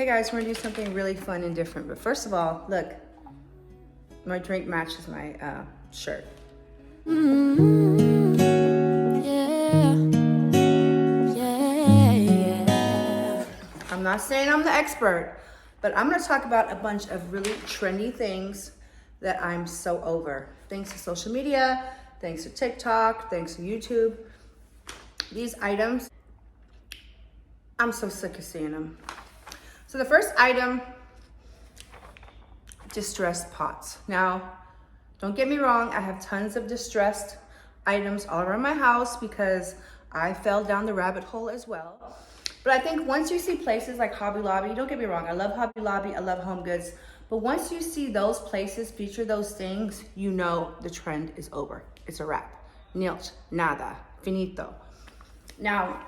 Hey guys, we're gonna do something really fun and different. But first of all, look, my drink matches my shirt. I'm not saying I'm the expert, but I'm gonna talk about a bunch of really trendy things that I'm so over. Thanks to social media, thanks to TikTok, thanks to YouTube. These items, I'm so sick of seeing them. So the first item, distressed pots. Now, don't get me wrong, I have tons of distressed items all around my house because I fell down the rabbit hole as well. But I think once you see places like Hobby Lobby, don't get me wrong, I love Hobby Lobby, I love Home Goods, but once you see those places feature those things, you know the trend is over. It's a wrap. Nilch, nada, finito. Now,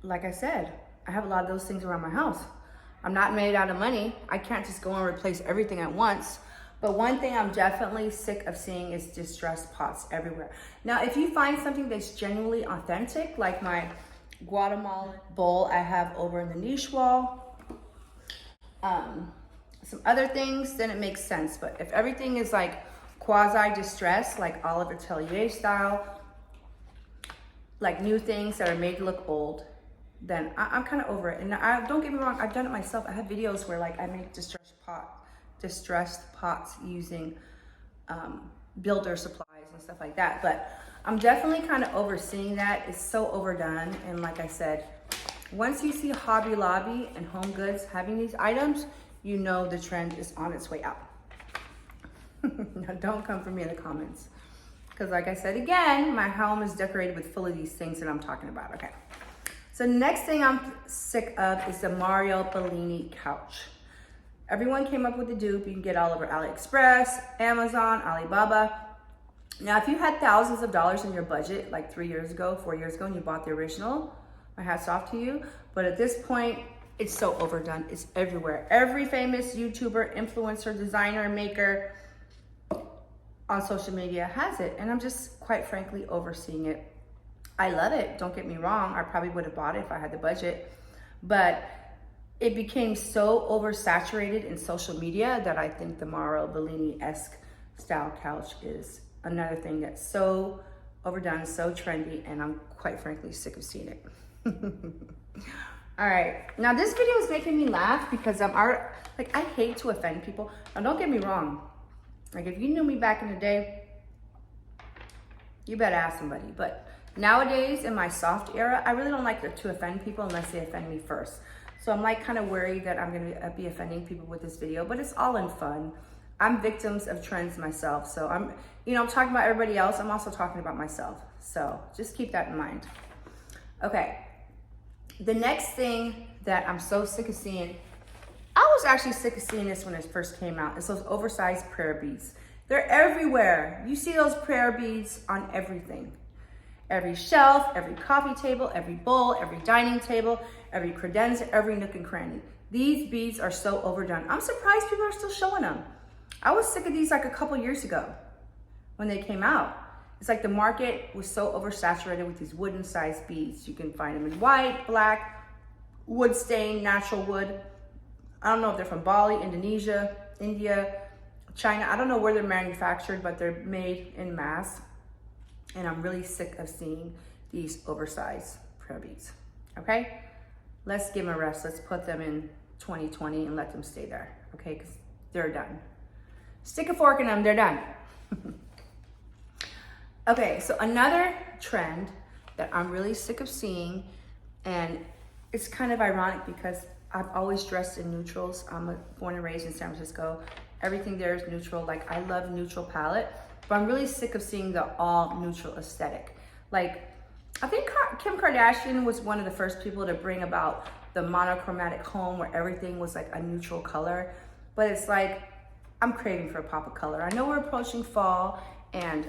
like I said, I have a lot of those things around my house. I'm not made out of money. I can't just go and replace everything at once. But one thing I'm definitely sick of seeing is distressed pots everywhere. Now, if you find something that's genuinely authentic, like my Guatemalan bowl I have over in the niche wall, some other things, then it makes sense. But if everything is like quasi-distressed, like Oliver Tellier style, like new things that are made to look old, then I'm kind of over it. And don't get me wrong, I've done it myself. I have videos where like I make distressed pots using builder supplies and stuff like that. But I'm definitely kind of overseeing that. It's so overdone. And like I said, once you see Hobby Lobby and Home Goods having these items, you know the trend is on its way out. Now don't come for me in the comments. Because like I said again, my home is decorated with full of these things that I'm talking about, okay? So next thing I'm sick of is the Mario Bellini couch. Everyone came up with the dupe. You can get all over AliExpress, Amazon, Alibaba. Now, if you had thousands of dollars in your budget, like 3 years ago, 4 years ago, and you bought the original, my hat's off to you. But at this point, it's so overdone. It's everywhere. Every famous YouTuber, influencer, designer, maker on social media has it. And I'm just, quite frankly, overseeing it. I love it, don't get me wrong. I probably would have bought it if I had the budget. But it became so oversaturated in social media that I think the Mario Bellini-esque style couch is another thing that's so overdone, so trendy, and I'm quite frankly sick of seeing it. All right, now this video is making me laugh because I hate to offend people. Now don't get me wrong. Like if you knew me back in the day, you better ask somebody. But nowadays in my soft era, I really don't like to offend people unless they offend me first. So I'm like kind of worried that I'm gonna be offending people with this video, but it's all in fun. I'm victims of trends myself. So I'm talking about everybody else. I'm also talking about myself. So just keep that in mind. Okay. The next thing that I'm so sick of seeing, I was actually sick of seeing this when it first came out. It's those oversized prayer beads. They're everywhere. You see those prayer beads on everything. Every shelf, every coffee table, every bowl, every dining table, every credenza, every nook and cranny. These beads are so overdone. I'm surprised people are still showing them. I was sick of these like a couple years ago when they came out. It's like the market was so oversaturated with these wooden sized beads. You can find them in white, black, wood stain, natural wood. I don't know if they're from Bali, Indonesia, India, China. I don't know where they're manufactured, but they're made in mass. And I'm really sick of seeing these oversized prayer beads, okay? Let's give them a rest. Let's put them in 2020 and let them stay there, okay? Because they're done. Stick a fork in them, they're done. Okay, so another trend that I'm really sick of seeing, and it's kind of ironic because I've always dressed in neutrals. I'm born and raised in San Francisco. Everything there is neutral. Like, I love neutral palette, but I'm really sick of seeing the all neutral aesthetic. Like, I think Kim Kardashian was one of the first people to bring about the monochromatic home where everything was like a neutral color. But it's like, I'm craving for a pop of color. I know we're approaching fall, and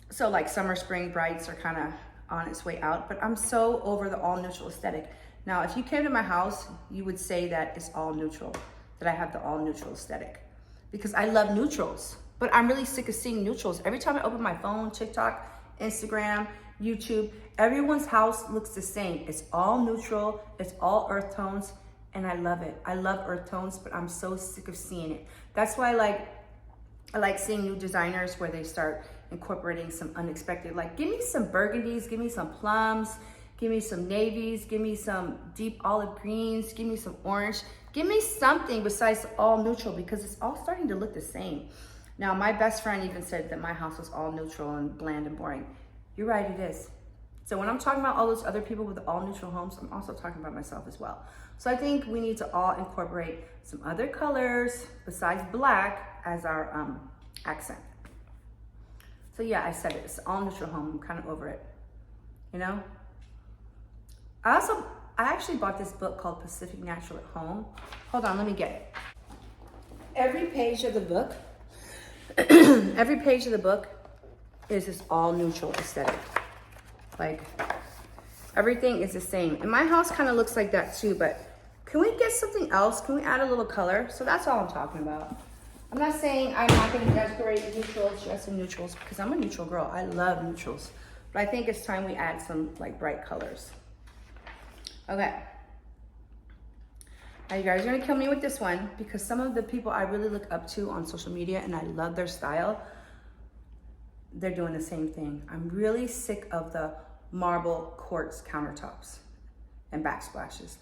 so like summer, spring brights are kind of on its way out, but I'm so over the all neutral aesthetic. Now, if you came to my house, you would say that it's all neutral, that I have the all neutral aesthetic, because I love neutrals. But I'm really sick of seeing neutrals. Every time I open my phone, TikTok, Instagram, YouTube, everyone's house looks the same. It's all neutral, it's all earth tones, and I love it. I love earth tones, but I'm so sick of seeing it. That's why I like seeing new designers where they start incorporating some unexpected, like give me some burgundies, give me some plums, give me some navies, give me some deep olive greens, give me some orange, give me something besides all neutral, because it's all starting to look the same. Now, my best friend even said that my house was all neutral and bland and boring. You're right, it is. So when I'm talking about all those other people with all neutral homes, I'm also talking about myself as well. So I think we need to all incorporate some other colors besides black as our accent. So yeah, I said it, it's all neutral home. I'm kind of over it, you know? I actually bought this book called Pacific Natural at Home. Hold on, let me get it. Every page of the book, every page of the book is this all neutral aesthetic. Like, everything is the same. And my house kind of looks like that too, but can we get something else? Can we add a little color? So that's all I'm talking about. I'm not saying I'm not gonna decorate neutrals, dress in neutrals, because I'm a neutral girl. I love neutrals. But I think it's time we add some like bright colors. Okay. Now you guys are gonna kill me with this one, because some of the people I really look up to on social media and I love their style, they're doing the same thing. I'm really sick of the marble quartz countertops and backsplashes.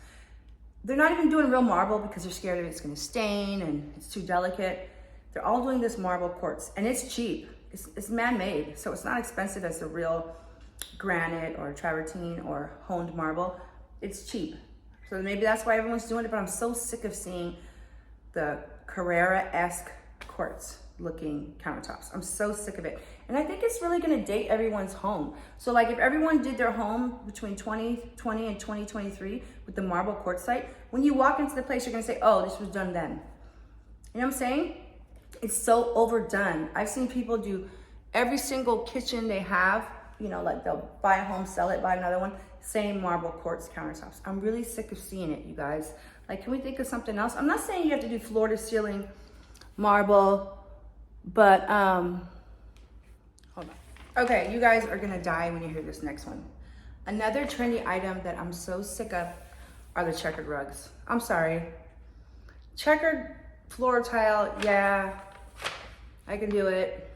They're not even doing real marble because they're scared of it's gonna stain and it's too delicate. They're all doing this marble quartz, and it's cheap. It's man-made, so it's not expensive as the real granite or travertine or honed marble. It's cheap. So maybe that's why everyone's doing it, but I'm so sick of seeing the Carrera-esque quartz looking countertops. I'm so sick of it. And I think it's really gonna date everyone's home. So like if everyone did their home between 2020 and 2023 with the marble quartz site, when you walk into the place, you're gonna say, oh, this was done then. You know what I'm saying? It's so overdone. I've seen people do every single kitchen they have, you know, like they'll buy a home, sell it, buy another one, same marble quartz countertops. I'm really sick of seeing it, you guys. Like, can we think of something else? I'm not saying you have to do floor to ceiling marble, but, hold on. Okay, you guys are gonna die when you hear this next one. Another trendy item that I'm so sick of are the checkered rugs. I'm sorry. Checkered floor tile, yeah, I can do it.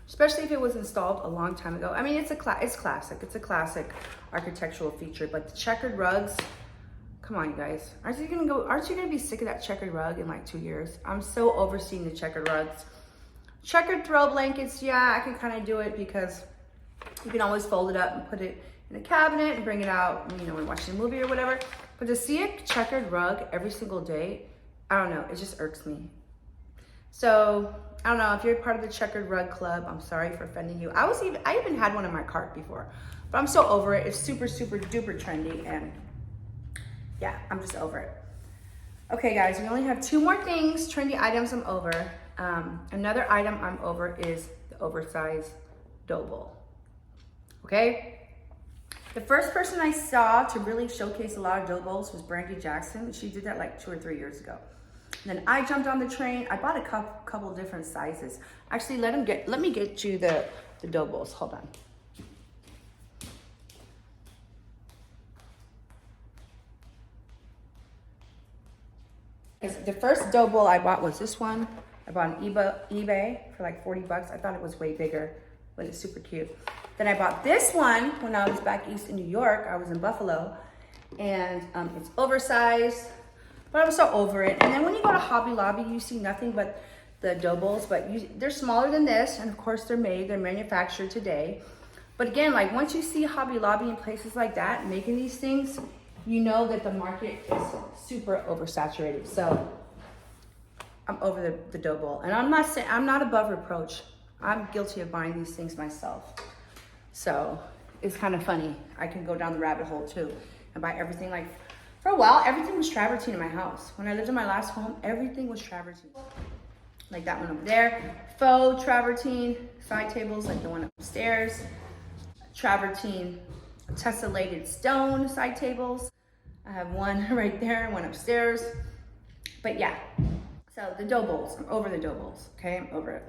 Especially if it was installed a long time ago. I mean, it's classic. It's a classic architectural feature, but the checkered rugs, come on, you guys. Aren't you gonna be sick of that checkered rug in like 2 years? I'm so over seeing the checkered rugs. Checkered throw blankets, yeah, I can kind of do it because you can always fold it up and put it in a cabinet and bring it out, you know, when watching a movie or whatever. But to see a checkered rug every single day, I don't know, it just irks me. So, I don't know, if you're part of the checkered rug club, I'm sorry for offending you. I even had one in my cart before, but I'm so over it. It's super, super duper trendy, and yeah, I'm just over it. Okay guys, we only have 2 more things, trendy items I'm over. Another item I'm over is the oversized dough bowl, okay? The first person I saw to really showcase a lot of dough bowls was Brandy Jackson. She did that like 2 or 3 years ago. And then I jumped on the train. I bought a couple different sizes. Actually, let me get you the dough bowls. Hold on. The first dough bowl I bought was this one. I bought on eBay for like 40 bucks. I thought it was way bigger, but it's super cute. Then I bought this one when I was back east in New York. I was in Buffalo, and it's oversized, but I'm so over it. And then when you go to Hobby Lobby, you see nothing but the dough bowls, but they're smaller than this, and of course they're manufactured today. But again, like once you see Hobby Lobby and places like that making these things, you know that the market is super oversaturated. So I'm over the dough bowl. And I'm not above reproach. I'm guilty of buying these things myself. So it's kind of funny. I can go down the rabbit hole too and buy everything. Like for a while, everything was travertine in my house. When I lived in my last home, everything was travertine. Like that one over there, faux travertine side tables, like the one upstairs, travertine tessellated stone side tables. I have one right there, one upstairs. But yeah, so the dough bowls, I'm over the dough bowls, okay? I'm over it.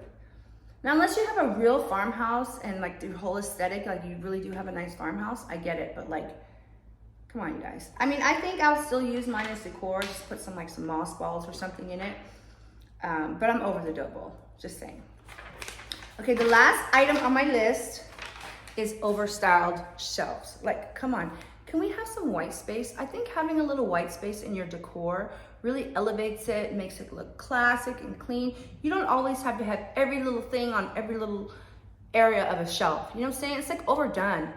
Now, unless you have a real farmhouse and like the whole aesthetic, like you really do have a nice farmhouse, I get it, but like, come on, you guys. I mean, I think I'll still use mine as decor, just put some like some moss balls or something in it. But I'm over the dough bowl, just saying. Okay, the last item on my list is overstyled shelves. Like, come on, can we have some white space? I think having a little white space in your decor really elevates it, makes it look classic and clean. You don't always have to have every little thing on every little area of a shelf. You know what I'm saying? It's like overdone.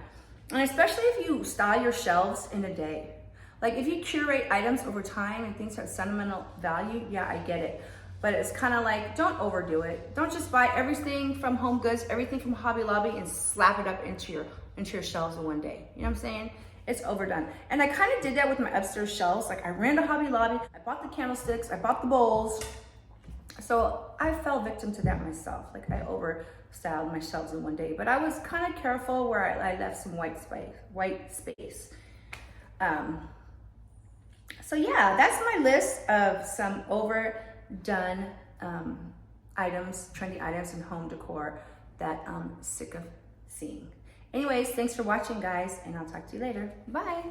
And especially if you style your shelves in a day. Like if you curate items over time and things have sentimental value, yeah, I get it. But it's kind of like, don't overdo it. Don't just buy everything from Home Goods, everything from Hobby Lobby and slap it up into your shelves in one day. You know what I'm saying? It's overdone. And I kind of did that with my upstairs shelves. Like I ran to Hobby Lobby, I bought the candlesticks, I bought the bowls. So I fell victim to that myself. Like I overstyled my shelves in one day, but I was kind of careful where I left some white space. So yeah, that's my list of some overdone items, trendy items in home decor that I'm sick of seeing. Anyways, thanks for watching, guys, and I'll talk to you later. Bye.